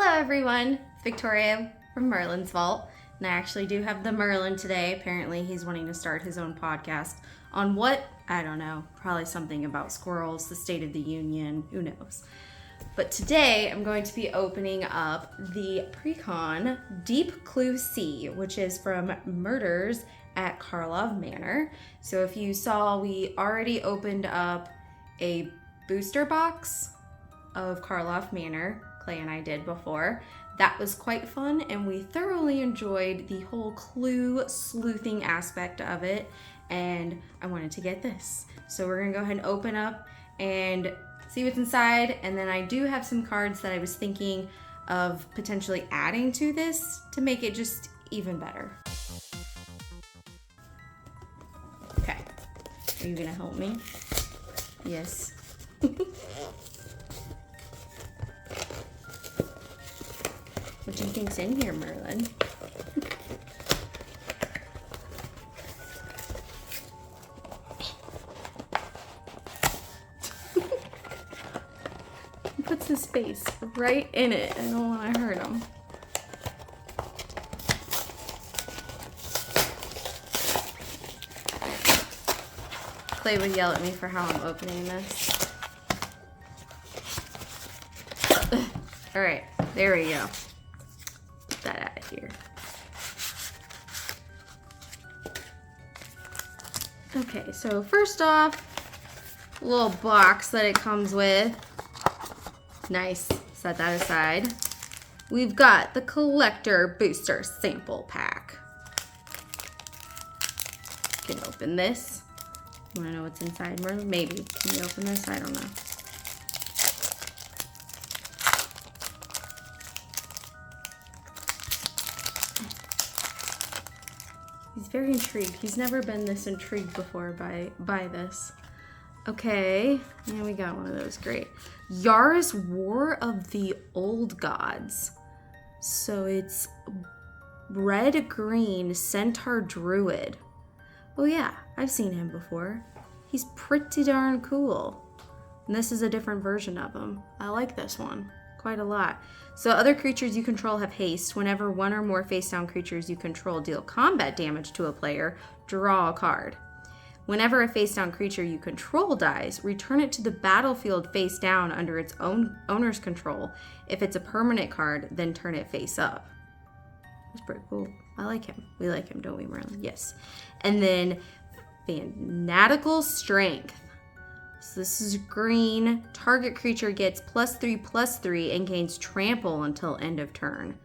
Hello everyone, it's Victoria from Merlin's Vault, and I actually do have the Merlin today. Apparently he's wanting to start his own podcast on what? I don't know, probably something about squirrels, the State of the Union, who knows. But today I'm going to be opening up the Precon Deep Clue C, which is from Murders at Karlov Manor. So if you saw, we already opened up a booster box of Karlov Manor. Clay and I did before. That was quite fun, and we thoroughly enjoyed the whole clue sleuthing aspect of it, and I wanted to get this. So we're gonna go ahead and open up and see what's inside, and then I do have some cards that I was thinking of potentially adding to this to make it just even better. Okay, are you gonna help me? Yes. What do you think's in here, Merlin? He puts his face right in it. I don't want to hurt him. Clay would yell at me for how I'm opening this. All right, there we go. That out of here. Okay, so first off, little box that it comes with. Nice, set that aside. We've got the collector booster sample pack. You can open this. You wanna know what's inside, Merlin? Maybe. Can you open this? I don't know. He's very intrigued. He's never been this intrigued before by this. Okay, and we got one of those. Great. Yaris War of the Old Gods. So it's red-green centaur druid. Oh yeah, I've seen him before. He's pretty darn cool. And this is a different version of him. I like this one quite a lot. So other creatures you control have haste. Whenever one or more face-down creatures you control deal combat damage to a player, draw a card. Whenever a face-down creature you control dies, return it to the battlefield face down under its own owner's control. If it's a permanent card, then turn it face up. That's pretty cool. I like him. We like him, don't we, Merlin? Yes. And then Fanatical Strength. So this is green. Target creature gets +3/+3 and gains trample until end of turn.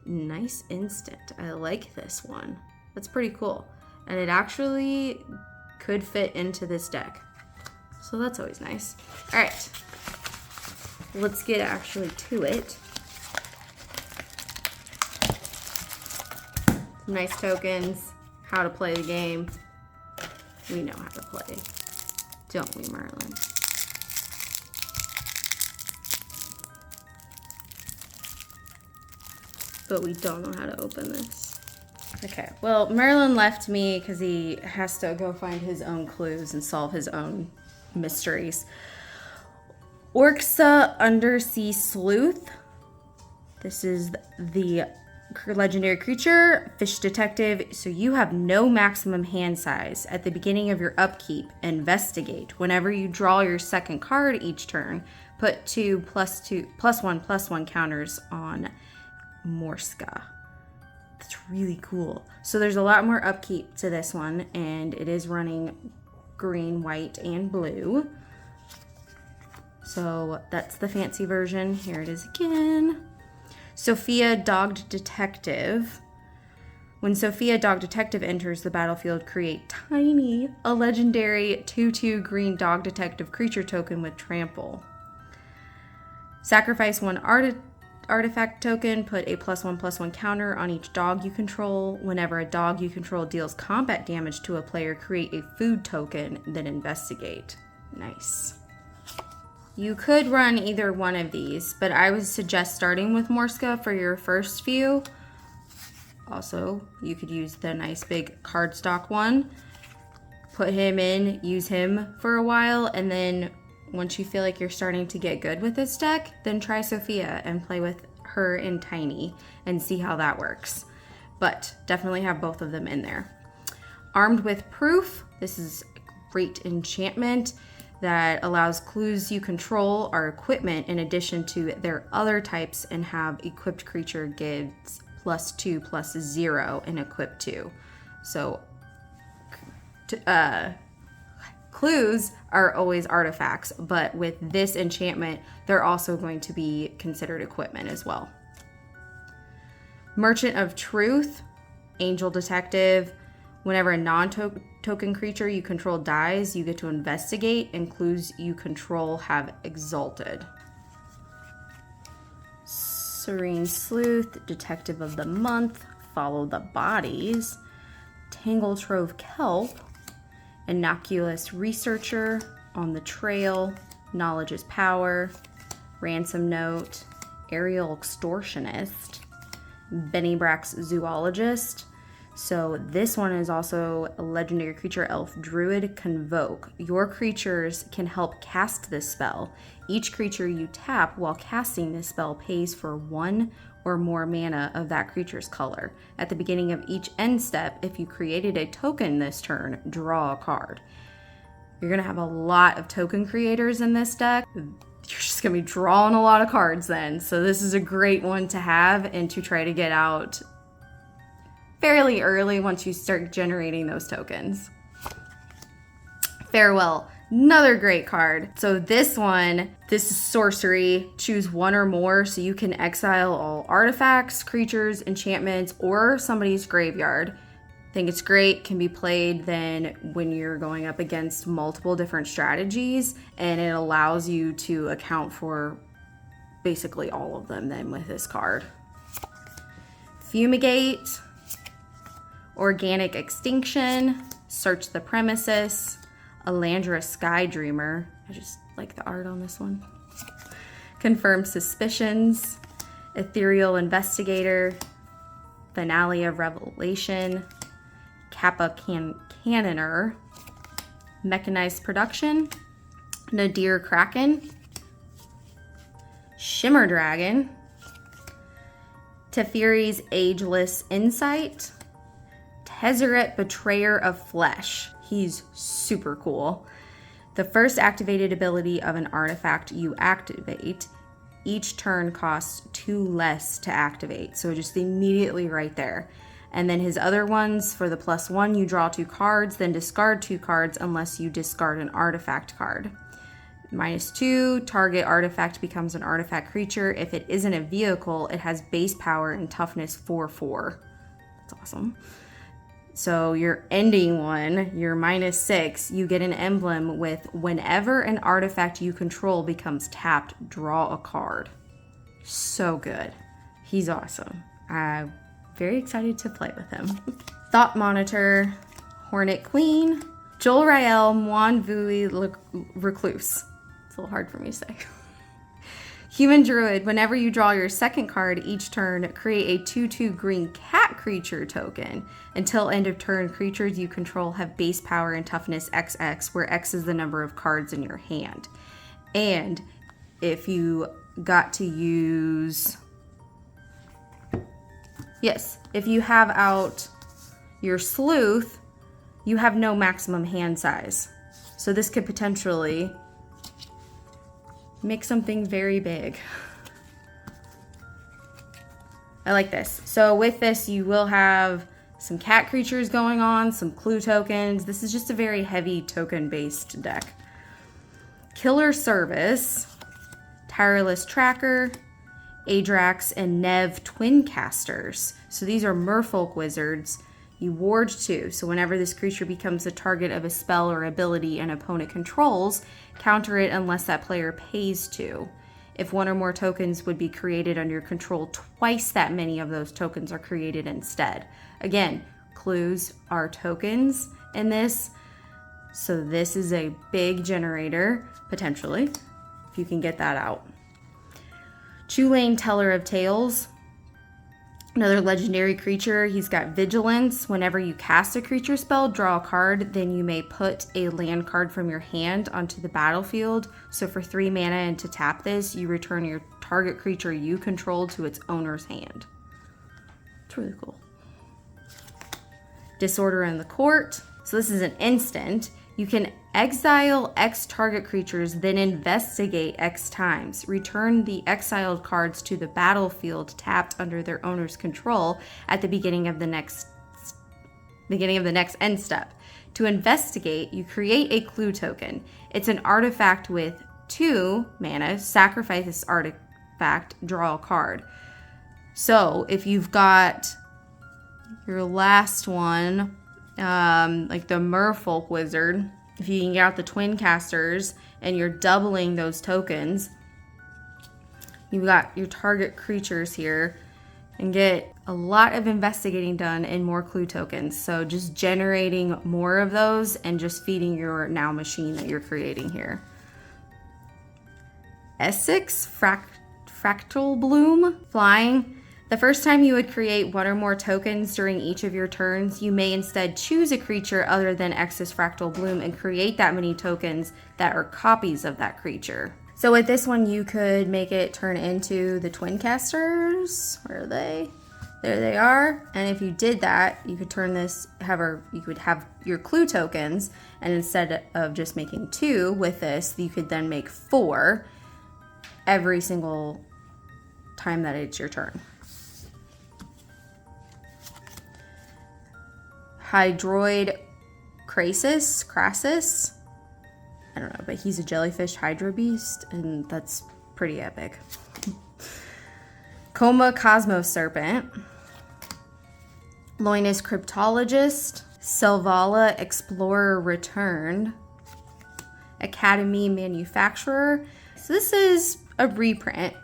Nice instant. I like this one. That's pretty cool. And it actually could fit into this deck. So that's always nice. All right. Let's get actually to it. Some nice tokens. How to play the game. We know how to play. Don't we, Merlin? But we don't know how to open this. Okay, well, Merlin left me because he has to go find his own clues and solve his own mysteries. Orxa Undersea Sleuth. This is the legendary creature, fish detective. So you have no maximum hand size. At the beginning of your upkeep, investigate. Whenever you draw your second card each turn, put 2 +1/+1 counters on Morska. That's really cool. So there's a lot more upkeep to this one, and it is running green, white, and blue. So that's the fancy version. Here it is again. Sophia Dogged Detective. When Sophia Dog Detective enters the battlefield, create Tiny, a legendary 2/2 green dog detective creature token with trample. Sacrifice one artifact token, put a +1/+1 counter on each dog you control. Whenever a dog you control deals combat damage to a player, create a food token, then investigate. Nice. You could run either one of these, but I would suggest starting with Morska for your first few. Also, you could use the nice big cardstock one. Put him in, use him for a while, and then once you feel like you're starting to get good with this deck, then try Sophia and play with Purr, and Tiny and see how that works. But definitely have both of them in there. Armed with Proof, this is a great enchantment that allows clues you control are equipment in addition to their other types, and have equipped creature gives +2/+0 in equip 2. So clues are always artifacts, but with this enchantment, they're also going to be considered equipment as well. Merchant of Truth, Angel Detective. Whenever a non-token creature you control dies, you get to investigate, and clues you control have Exalted. Serene Sleuth, Detective of the Month, Follow the Bodies. Tangle Trove Kelp, Innocuous Researcher, On the Trail, Knowledge is Power. Ransom Note, Aerial Extortionist. Benny Brack's Zoologist. So this one is also a legendary creature elf druid Convoke. Your creatures can help cast this spell. Each creature you tap while casting this spell pays for 1 or more mana of that creature's color. At the beginning of each end step, if you created a token this turn, draw a card. You're gonna have a lot of token creators in this deck. You're just gonna be drawing a lot of cards then. So this is a great one to have and to try to get out fairly early once you start generating those tokens. Farewell, another great card. So this is sorcery. Choose 1 or more, so you can exile all artifacts, creatures, enchantments, or somebody's graveyard. I think it's great, can be played then when you're going up against multiple different strategies, and it allows you to account for basically all of them then with this card. Fumigate, Organic Extinction, Search the Premises, Elandra Sky Dreamer. I just like the art on this one. Confirm Suspicions, Ethereal Investigator, Finale of Revelation, Kappa Cannoner, Mechanized Production, Nadir Kraken, Shimmer Dragon, Teferi's Ageless Insight, Tezzeret Betrayer of Flesh. He's super cool. The first activated ability of an artifact you activate, each turn costs 2 less to activate. So just immediately right there. And then his other ones, for the +1, you draw 2 cards, then discard 2 cards unless you discard an artifact card. -2, target artifact becomes an artifact creature. If it isn't a vehicle, it has base power and toughness 4/4. That's awesome. So your ending one, your -6, you get an emblem with whenever an artifact you control becomes tapped, draw a card. So good. He's awesome. I'm very excited to play with him. Thought Monitor, Hornet Queen, Jol Rael Moine Vui Recluse. It's a little hard for me to say. Human Druid, whenever you draw your second card each turn, create a 2/2 green cat creature token. Until end of turn, creatures you control have base power and toughness XX, where X is the number of cards in your hand. And if you got to use... Yes, if you have out your Sleuth, you have no maximum hand size. So this could potentially make something very big. I like this. So with this, you will have some cat creatures going on, some clue tokens. This is just a very heavy token-based deck. Killer Service, Tireless Tracker, Adrax, and Nev Twin Casters. So these are merfolk wizards. You ward 2, so whenever this creature becomes the target of a spell or ability an opponent controls, counter it unless that player pays 2. If 1 or more tokens would be created under your control, twice that many of those tokens are created instead. Again, clues are tokens in this, so this is a big generator, potentially, if you can get that out. Chulane, Teller of Tales, another legendary creature. He's got Vigilance. Whenever you cast a creature spell, draw a card, then you may put a land card from your hand onto the battlefield. So for 3 mana and to tap this, you return your target creature you control to its owner's hand. It's really cool. Disorder in the Court. So this is an instant. You can exile X target creatures, then investigate X times. Return the exiled cards to the battlefield tapped under their owner's control at the beginning of the next end step. To investigate, you create a clue token. It's an artifact with 2 mana. Sacrifice this artifact, draw a card. So if you've got your last one, like the Merfolk Wizard, if you can get out the Twin Casters and you're doubling those tokens, you've got your target creatures here and get a lot of investigating done and more clue tokens. So just generating more of those and just feeding your now machine that you're creating here. Essex Fractal Bloom, flying. The first time you would create 1 or more tokens during each of your turns, you may instead choose a creature other than Essex Fractal Bloom and create that many tokens that are copies of that creature. So with this one, you could make it turn into the Twin Casters. Where are they? There they are. And if you did that, you could turn this, you could have your clue tokens, and instead of just making 2 with this, you could then make 4 every single time that it's your turn. Hydroid Crassus. I don't know, but he's a jellyfish hydro beast, and that's pretty epic. Coma Cosmos Serpent. Loinus Cryptologist. Selvala Explorer Returned. Academy Manufacturer. So this is a reprint.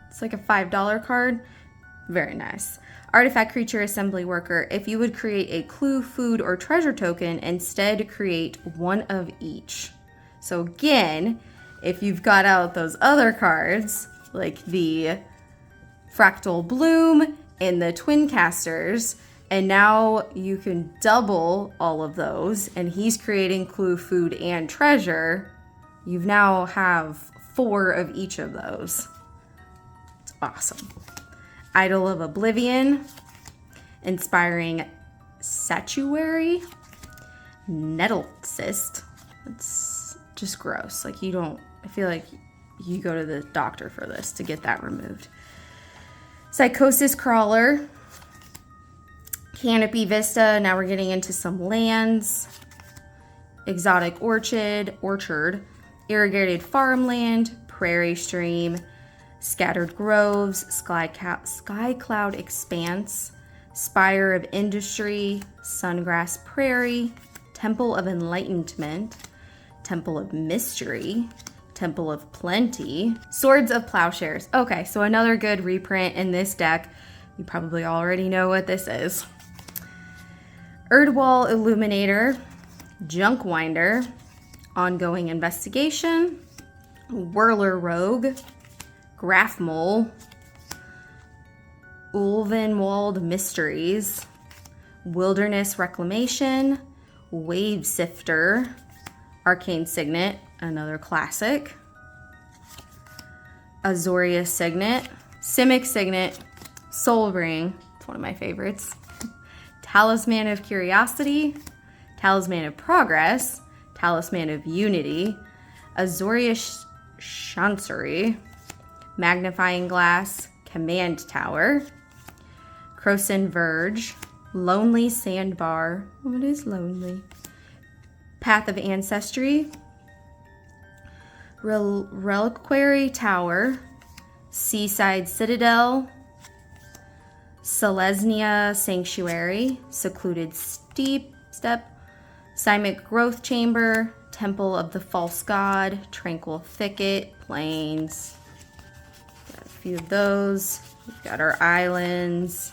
It's like a $5 card. Very nice. Artifact Creature Assembly Worker. If you would create a clue, food, or treasure token, instead create 1 of each. So again, if you've got out those other cards, like the Fractal Bloom and the Twin Casters, and now you can double all of those, and he's creating clue, food, and treasure, you now have 4 of each of those. It's awesome. Idol of Oblivion, Inspiring Statuary, Nettle Cyst. It's just gross. Like, I feel like you go to the doctor for this to get that removed. Psychosis Crawler, Canopy Vista. Now we're getting into some lands. Exotic Orchard, Irrigated Farmland, Prairie Stream, Scattered Groves, Sky Cloud Expanse, Spire of Industry, Sungrass Prairie, Temple of Enlightenment, Temple of Mystery, Temple of Plenty, Swords of Plowshares. Okay, so another good reprint in this deck. You probably already know what this is. Erdwall Illuminator, Junkwinder, Ongoing Investigation, Whirler Rogue, Graphmole, Ulvenwald Mysteries, Wilderness Reclamation, Wave Sifter, Arcane Signet, another classic, Azorius Signet, Simic Signet, Soul Ring, it's one of my favorites, Talisman of Curiosity, Talisman of Progress, Talisman of Unity, Azorius Chancery, Magnifying Glass, Command Tower, Croson Verge, Lonely Sandbar, oh, it is lonely, Path of Ancestry, Reliquary Tower, Seaside Citadel, Selesnya Sanctuary, Secluded Step, Cymic Growth Chamber, Temple of the False God, Tranquil Thicket, Plains. Got a few of those. We've got our islands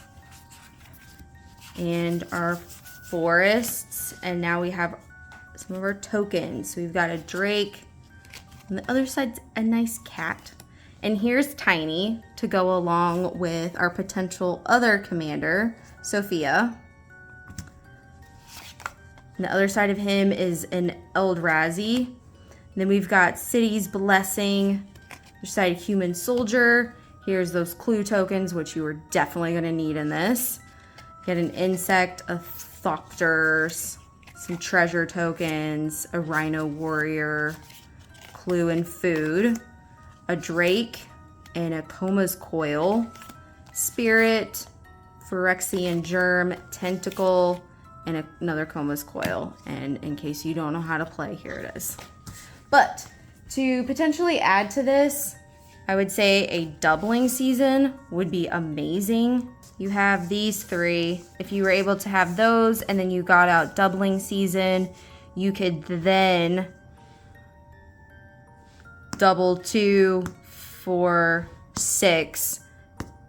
and our forests, and now we have some of our tokens. So we've got a drake, and the other side's a nice cat. And here's Tiny to go along with our potential other commander, Sophia. And the other side of him is an Eldrazi. And then we've got City's Blessing, other side Human Soldier, Here's those clue tokens, which you are definitely going to need in this. Get an insect, a Thopters, some treasure tokens, a Rhino Warrior, clue and food, a Drake, and a Coma's Coil, Spirit, Phyrexian Germ, Tentacle, and another Coma's Coil. And in case you don't know how to play, here it is. But to potentially add to this, I would say a doubling season would be amazing. You have these three. If you were able to have those and then you got out doubling season, you could then double 2, 4, 6.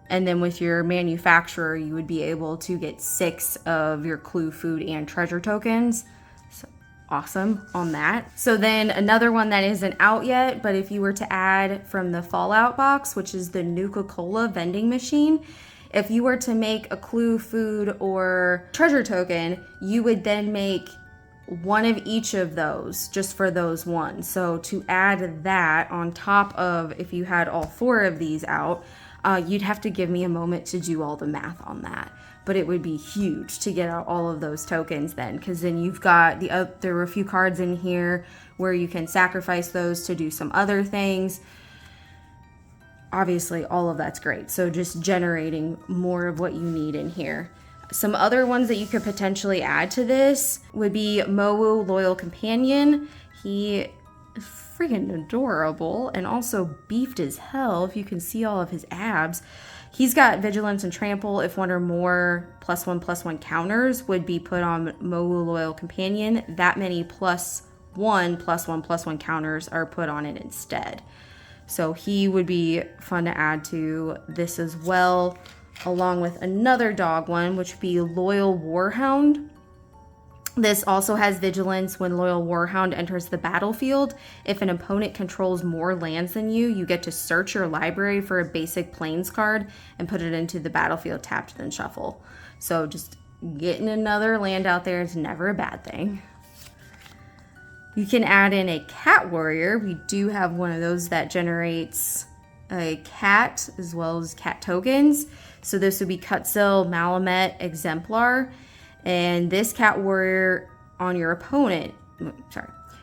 And then with your manufacturer, you would be able to get 6 of your clue, food, and treasure tokens. So awesome on that. So then another one that isn't out yet, but if you were to add from the Fallout box, which is the Nuka-Cola vending machine, if you were to make a clue, food, or treasure token, you would then make one of each of those just for those ones. So to add that on top of if you had all 4 of these out, you'd have to give me a moment to do all the math on that. But it would be huge to get out all of those tokens then, because then you've got there were a few cards in here where you can sacrifice those to do some other things. Obviously, all of that's great. So just generating more of what you need in here. Some other ones that you could potentially add to this would be Mowu Loyal Companion. He is freaking adorable and also beefed as hell, if you can see all of his abs. He's got Vigilance and Trample if one or more +1/+1 counters would be put on Mowu Loyal Companion. That many +1/+1/+1 counters are put on it instead. So he would be fun to add to this as well, along with another dog one, which would be Loyal Warhound. This also has Vigilance when Loyal Warhound enters the battlefield. If an opponent controls more lands than you, you get to search your library for a basic Plains card and put it into the battlefield tapped, then shuffle. So just getting another land out there is never a bad thing. You can add in a Cat Warrior. We do have one of those that generates a cat as well as cat tokens. So this would be Cutsil, Malamet, Exemplar. And this Cat Warrior on your opponent,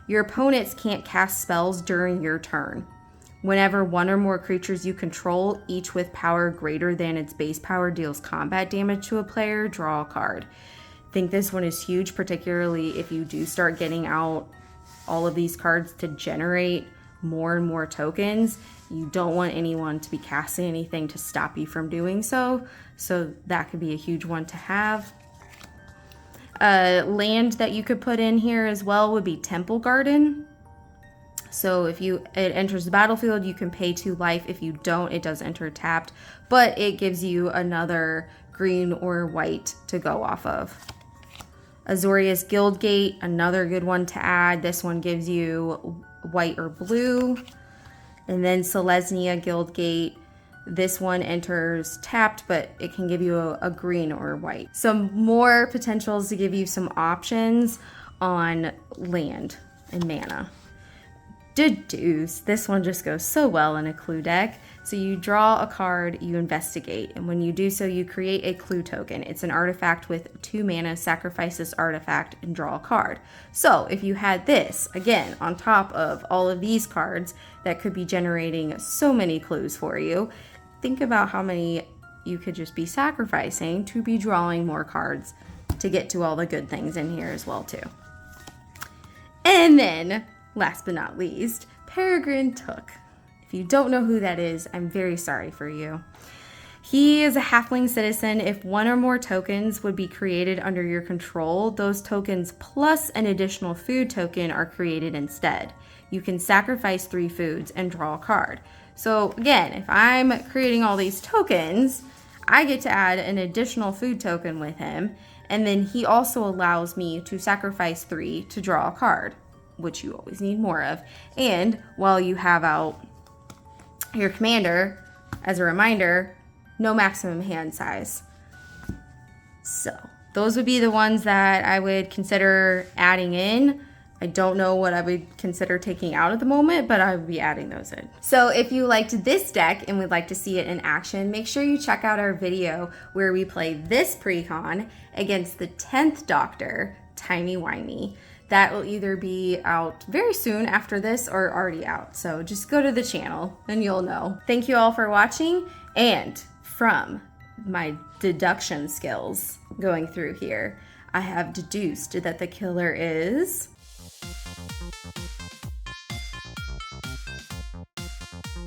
your opponents can't cast spells during your turn. Whenever one or more creatures you control, each with power greater than its base power, deals combat damage to a player, draw a card. I think this one is huge, particularly if you do start getting out all of these cards to generate more and more tokens. You don't want anyone to be casting anything to stop you from doing so. So that could be a huge one to have. Land that you could put in here as well would be Temple Garden. So if it enters the battlefield, you can pay 2 life. If you don't, it does enter tapped, but it gives you another green or white to go off of. Azorius Guildgate, another good one to add. This one gives you white or blue. And then Selesnya Guildgate. This one enters tapped, but it can give you a green or white. Some more potentials to give you some options on land and mana. Deduce. This one just goes so well in a clue deck. So you draw a card, you investigate, and when you do so, you create a clue token. It's an artifact with 2 mana, sacrifice this artifact, and draw a card. So if you had this, again, on top of all of these cards that could be generating so many clues for you, think about how many you could just be sacrificing to be drawing more cards to get to all the good things in here as well too. And then, last but not least, Peregrine Took. If you don't know who that is, I'm very sorry for you. He is a halfling citizen. If one or more tokens would be created under your control, those tokens plus an additional food token are created instead. You can sacrifice 3 foods and draw a card. So again, if I'm creating all these tokens, I get to add an additional food token with him, and then he also allows me to sacrifice 3 to draw a card, which you always need more of. And while you have out your commander, as a reminder, no maximum hand size. So those would be the ones that I would consider adding in. I don't know what I would consider taking out at the moment, but I would be adding those in. So if you liked this deck and would like to see it in action, make sure you check out our video where we play this precon against the 10th Doctor, Timey Wimey. That will either be out very soon after this or already out. So just go to the channel and you'll know. Thank you all for watching, and from my deduction skills going through here, I have deduced that the killer is